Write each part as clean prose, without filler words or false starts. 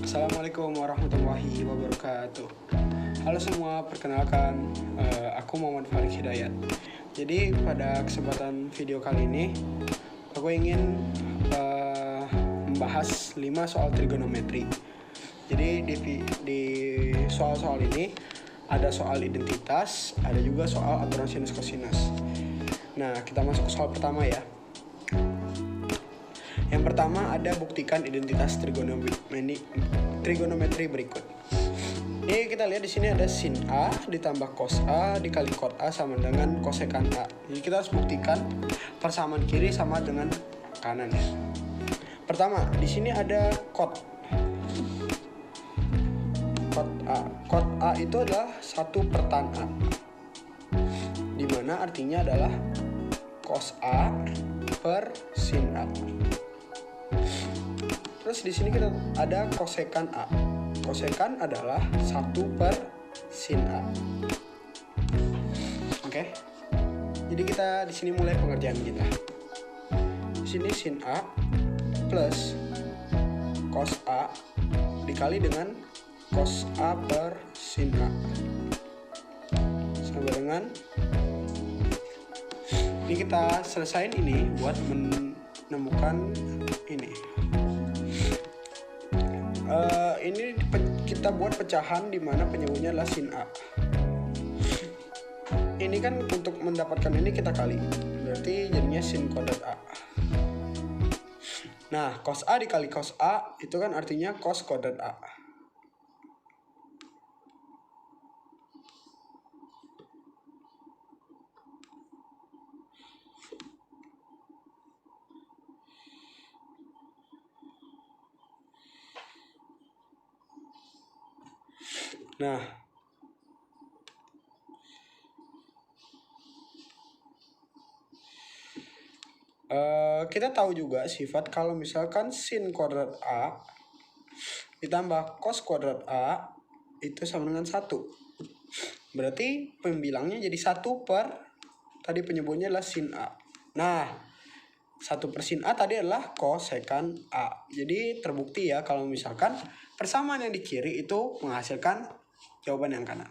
Assalamualaikum warahmatullahi wabarakatuh. Halo semua, perkenalkan aku Muhammad Farid Hidayat. Jadi pada kesempatan video kali ini aku ingin membahas 5 soal trigonometri. Jadi di soal-soal ini ada soal identitas, ada juga soal aturan sinus kosinus. Nah, kita masuk ke soal pertama ya. Yang pertama ada buktikan identitas trigonometri berikut. Ini kita lihat di sini ada sin A ditambah cos A dikali cot A sama dengan kosekan A. Jadi kita harus buktikan persamaan kiri sama dengan kanan ya. Pertama, di sini ada cot A. Cot A itu adalah 1 per tan A. Dimana artinya adalah cos A per sin A. Terus di sini kita ada kosekan A. Kosekan adalah 1 per sin A. Oke. Jadi kita di sini mulai pengerjaan kita. Di sini sin A plus cos A dikali dengan cos A per sin A. Sama dengan ini kita selesain ini buat menemukan ini. Ini kita buat pecahan di mana penyebutnya adalah sin A. Ini kan untuk mendapatkan ini kita kali, berarti jadinya sin kuadrat A. Nah, cos A dikali cos A itu kan artinya cos kuadrat A. Nah, kita tahu juga sifat kalau misalkan sin kuadrat A ditambah cos kuadrat A itu sama dengan 1. Berarti pembilangnya jadi 1 per tadi penyebutnya adalah sin A. Nah, 1 per sin A tadi adalah kosekan A. Jadi terbukti ya kalau misalkan persamaan yang di kiri itu menghasilkan jawaban yang kanan.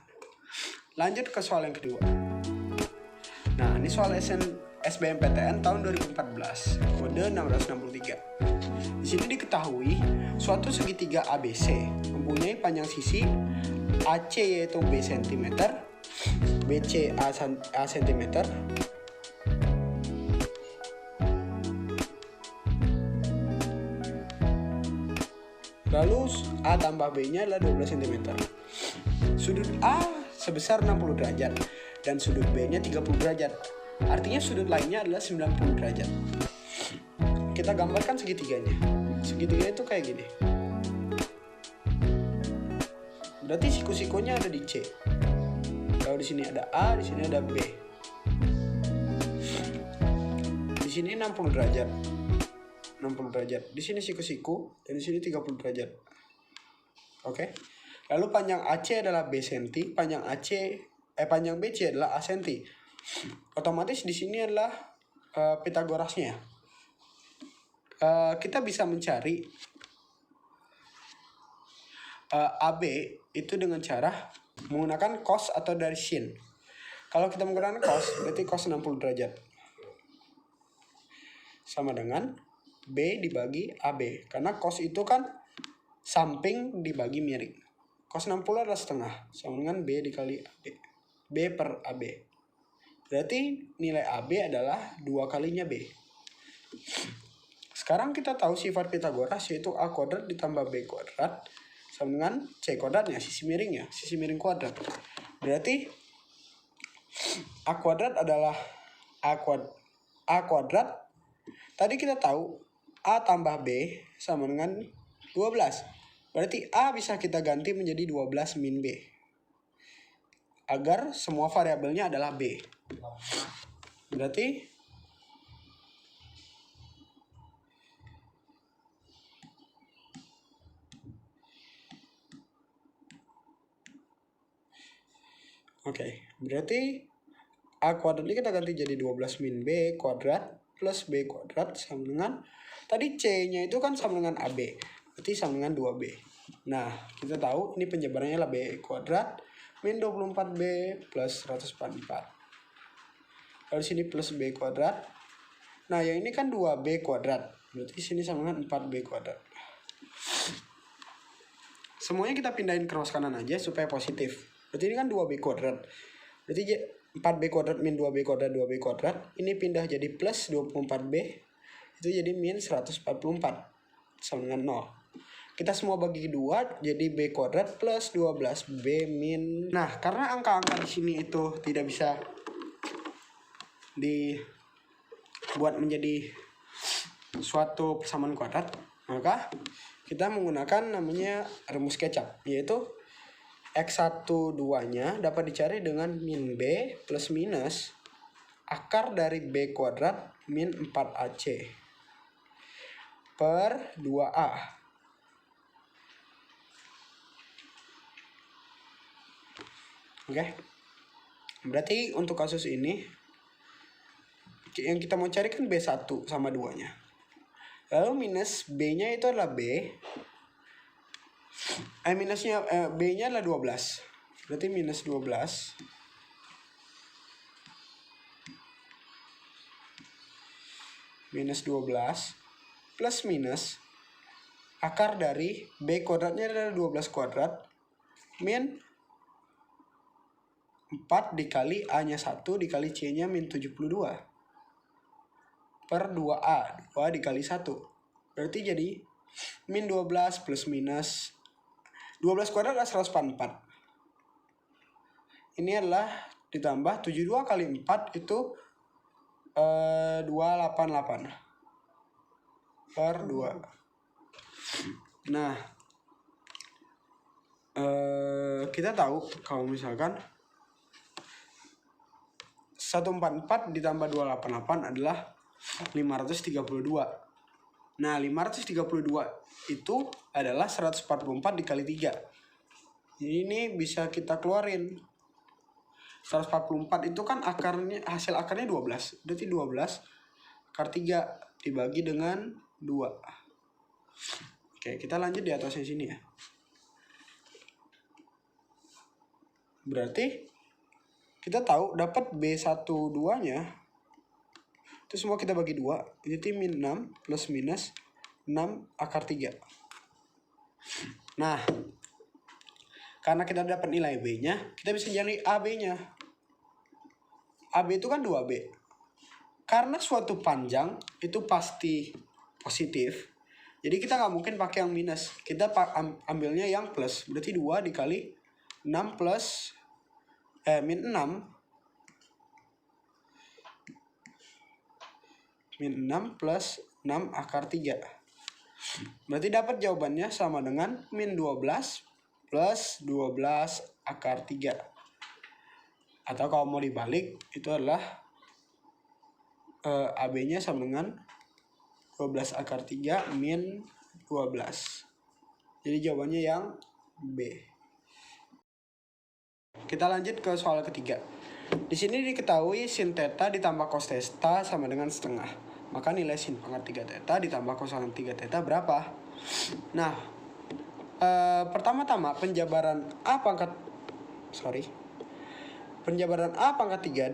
Lanjut ke soal yang kedua. Nah, ini soal SBMPTN tahun 2014, kode 663. Di sini diketahui suatu segitiga ABC mempunyai panjang sisi AC yaitu B cm, BC A cm, lalu A tambah B-nya adalah 12 cm. Sudut A sebesar 60 derajat dan sudut B-nya 30 derajat. Artinya sudut lainnya adalah 90 derajat. Kita gambarkan segitiganya. Segitiga itu kayak gini. Berarti siku-sikunya ada di C. Kalau di sini ada A, di sini ada B. Di sini 60 derajat. 60 derajat. Di sini siku-siku dan di sini 30 derajat. Oke. Lalu panjang AC adalah B cm, panjang BC adalah A cm. Otomatis di sini adalah Pitagorasnya. Kita bisa mencari AB itu dengan cara menggunakan cos atau dari sin. Kalau kita menggunakan cos, berarti cos 60 derajat sama dengan B dibagi AB. Karena cos itu kan samping dibagi miring. Cos 60 adalah setengah, sama dengan B dikali AB. B per AB. Berarti nilai AB adalah 2 kalinya B. Sekarang kita tahu sifat Pitagoras yaitu A kuadrat ditambah B kuadrat sama dengan C kuadratnya, sisi miringnya, sisi miring kuadrat. Berarti A kuadrat adalah A kuadrat. Tadi kita tahu A tambah B sama dengan 12. Berarti A bisa kita ganti menjadi 12 min B. Agar semua variabelnya adalah B. Berarti berarti A kuadrat ini kita ganti jadi 12 min B kuadrat plus B kuadrat sama dengan tadi C-nya itu kan sama dengan AB. Berarti sama dengan 2B. Nah, kita tahu ini penjabarannya adalah B kuadrat min 24B plus 144. Lalu sini plus B kuadrat. Nah, yang ini kan 2B kuadrat. Berarti sini sama dengan 4B kuadrat. Semuanya kita pindahin ke ruas kanan aja supaya positif. Berarti ini kan 2B kuadrat. Berarti 4B kuadrat min 2B kuadrat 2B kuadrat. Ini pindah jadi plus 24B. Itu jadi min 144. Sama dengan 0. Kita semua bagi 2 jadi B kuadrat plus 12B min. Nah, karena angka-angka di sini itu tidak bisa dibuat menjadi suatu persamaan kuadrat, maka kita menggunakan namanya rumus kecap, yaitu X1 2-nya dapat dicari dengan min B plus minus akar dari B kuadrat min 4AC per 2A. Oke. Berarti untuk kasus ini yang kita mau cari kan B1 sama 2-nya. Lalu minus B-nya itu adalah B. B-nya adalah 12. Berarti minus 12. Minus 12 plus minus akar dari B kuadratnya adalah 12 kuadrat min 4 dikali A-nya 1 dikali C-nya min 72 per 2A, 2 dikali 1. Berarti jadi min 12 plus minus 12 kuadrat adalah 144. Ini adalah ditambah 72 kali 4 itu 288 per 2. Nah, kita tahu kalau misalkan 144 ditambah 288 adalah 532. Nah, 532 itu adalah 144 dikali 3. Jadi ini bisa kita keluarin. 144 itu kan hasil akarnya 12. Berarti 12 akar 3 dibagi dengan 2. Oke, kita lanjut di atasnya sini ya. Berarti kita tahu dapat B1 2-nya itu semua kita bagi 2. Jadi min 6 plus minus 6 akar 3. Nah, karena kita dapat nilai B-nya, kita bisa cari AB-nya. AB itu kan 2B. Karena suatu panjang itu pasti positif, jadi kita nggak mungkin pakai yang minus. Kita ambilnya yang plus. Berarti 2 dikali 6 plus min 6. Min 6 plus 6 akar 3. Berarti dapat jawabannya sama dengan min 12 plus 12 akar 3. Atau kalau mau dibalik, itu adalah AB-nya sama dengan 12 akar 3 min 12. Jadi jawabannya yang B. Kita lanjut ke soal ketiga. Di sini diketahui sin theta ditambah cos theta sama dengan setengah. Maka nilai sin pangkat 3 theta ditambah cos pangkat 3 theta berapa? Nah, pertama-tama penjabaran A pangkat 3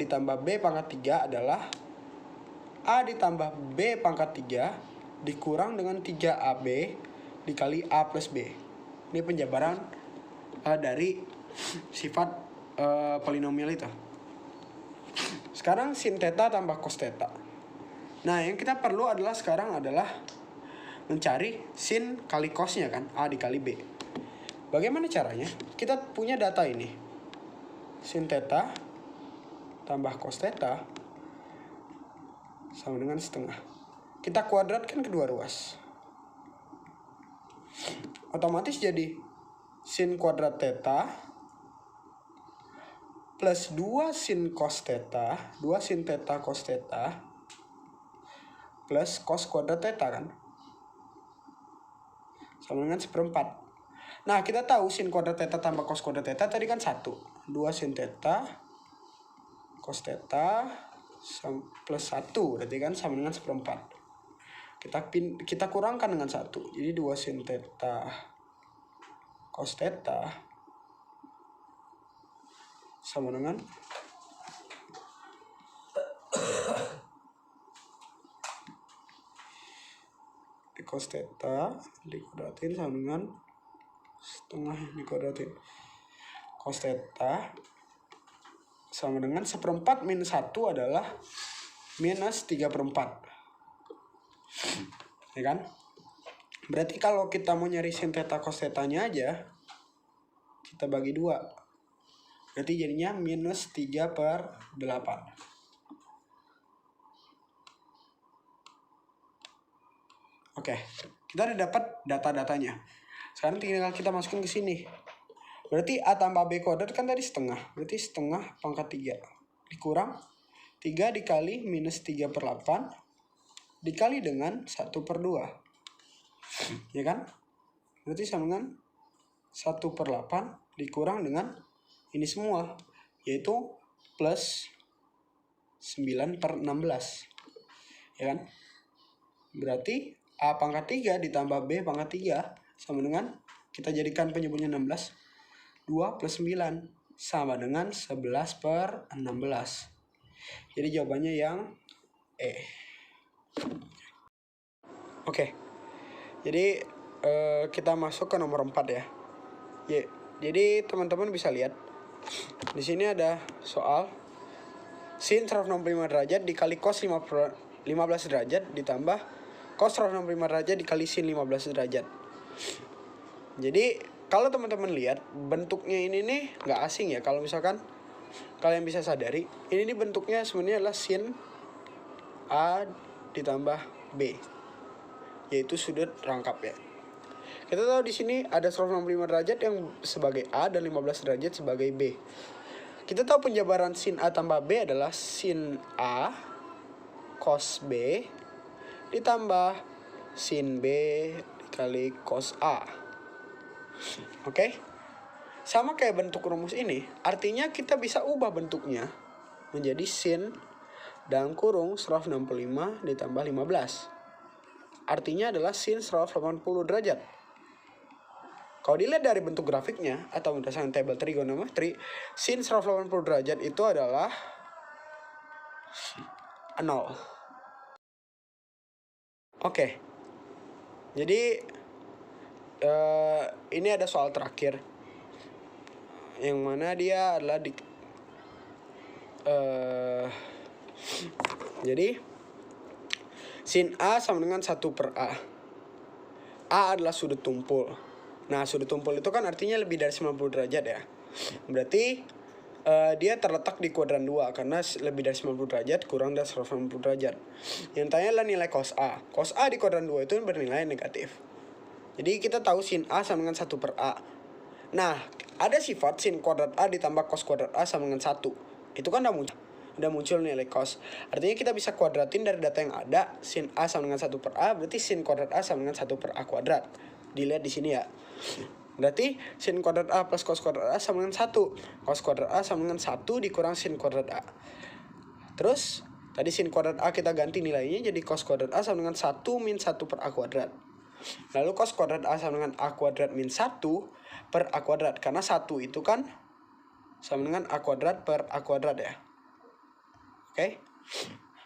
ditambah B pangkat 3 adalah A ditambah B pangkat 3 dikurang dengan 3AB dikali A plus B. Ini penjabaran dari sifat polinomial itu. Sekarang sin theta tambah cos theta. Nah, yang kita perlu sekarang adalah mencari sin kali cosnya kan, A dikali B. Bagaimana caranya? Kita punya data ini. Sin theta tambah cos theta sama dengan setengah. Kita kuadratkan kedua ruas. Otomatis jadi sin kuadrat theta plus 2 sin cos theta, 2 sin theta cos theta plus cos kuadrat theta kan, sama dengan 1/4. Nah, kita tahu sin kuadrat theta tambah cos kuadrat theta tadi kan 1. 2 sin theta cos theta plus 1 berarti kan sama dengan 1/4. Kita kurangkan dengan 1. Jadi 2 sin theta cos theta sama dengan cos theta dikuadratin sama dengan setengah dikuadratin cos theta sama dengan 1/4 minus 1 adalah minus 3/4. Ya kan? Berarti kalau kita mau nyari sin theta cos theta-nya aja, kita bagi 2. Berarti jadinya minus 3/8. Oke, kita udah dapat data-datanya. Sekarang tinggal kita masukin ke sini. Berarti A tambah B kuadrat kan tadi setengah. Berarti setengah pangkat 3. Dikurang 3 dikali minus 3/8 dikali dengan 1/2. Ya kan? Berarti sama dengan 1/8 dikurang dengan ini semua, yaitu plus 9/16. Ya kan? Berarti A pangkat 3 ditambah B pangkat 3 sama dengan, kita jadikan penyebutnya 16, 2 plus 9 sama dengan 11/16. Jadi jawabannya yang E. Oke. Jadi kita masuk ke nomor 4 ya. Jadi teman-teman bisa lihat di sini ada soal sin 165 derajat dikali cos 15 derajat ditambah cos 165 derajat dikali sin 15 derajat. Jadi kalau teman-teman lihat bentuknya ini nih nggak asing ya. Kalau misalkan kalian bisa sadari, ini nih bentuknya sebenarnya adalah sin A ditambah B, yaitu sudut rangkap ya. Kita tahu di sini ada 165 derajat yang sebagai A dan 15 derajat sebagai B. Kita tahu penjabaran sin A tambah B adalah sin A cos B ditambah sin B dikali cos A. Oke? Sama kayak bentuk rumus ini, artinya kita bisa ubah bentuknya menjadi sin dalam kurung 165 ditambah 15. Artinya adalah sin 180 derajat. Kalau dilihat dari bentuk grafiknya atau berdasarkan tabel trigonometri, sin 180 derajat itu adalah 0. Oke. Jadi ini ada soal terakhir yang mana dia adalah jadi sin A sama dengan 1/A. A adalah sudut tumpul. Nah, sudut tumpul itu kan artinya lebih dari 90 derajat ya. Berarti dia terletak di kuadran 2 karena lebih dari 90 derajat kurang dari 180 derajat. Yang tanya adalah nilai cos A. Cos A di kuadran 2 itu bernilai negatif. Jadi kita tahu sin A sama dengan 1/A. Nah, ada sifat sin kuadrat A ditambah cos kuadrat A sama dengan 1. Itu kan udah muncul nilai cos. Artinya kita bisa kuadratin dari data yang ada. Sin A sama dengan 1/A, berarti sin kuadrat A sama dengan 1/A kuadrat. Dilihat di sini ya. Berarti sin kuadrat A plus cos kuadrat A sama dengan 1. Cos kuadrat A sama dengan 1 dikurang sin kuadrat A. Terus, tadi sin kuadrat A kita ganti nilainya jadi cos kuadrat A sama dengan 1 min 1/A kuadrat. Lalu cos kuadrat A sama dengan A kuadrat min 1/A kuadrat. Karena 1 itu kan sama dengan A kuadrat per A kuadrat ya. Oke.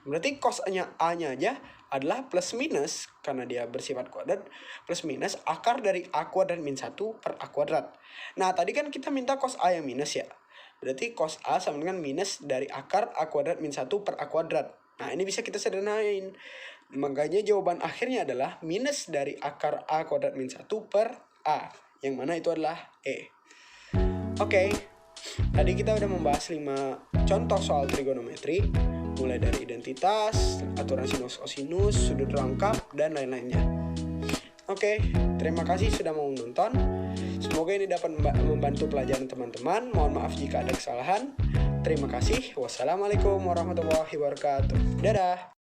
Berarti cos-nya A-nya aja adalah plus minus, karena dia bersifat kuadrat, plus minus akar dari A kuadrat min 1/A kuadrat. Nah, tadi kan kita minta cos A yang minus ya. Berarti cos A sama dengan minus dari akar A kuadrat min 1/A kuadrat. Nah, ini bisa kita sederhanain. Makanya jawaban akhirnya adalah minus dari akar A kuadrat min 1/A. Yang mana itu adalah E. Oke. Tadi kita udah membahas 5 contoh soal trigonometri. Mulai dari identitas, aturan sinus kosinus, sudut rangkap, dan lain-lainnya. Oke, terima kasih sudah mau menonton. Semoga ini dapat membantu pelajaran teman-teman. Mohon maaf jika ada kesalahan. Terima kasih. Wassalamualaikum warahmatullahi wabarakatuh. Dadah.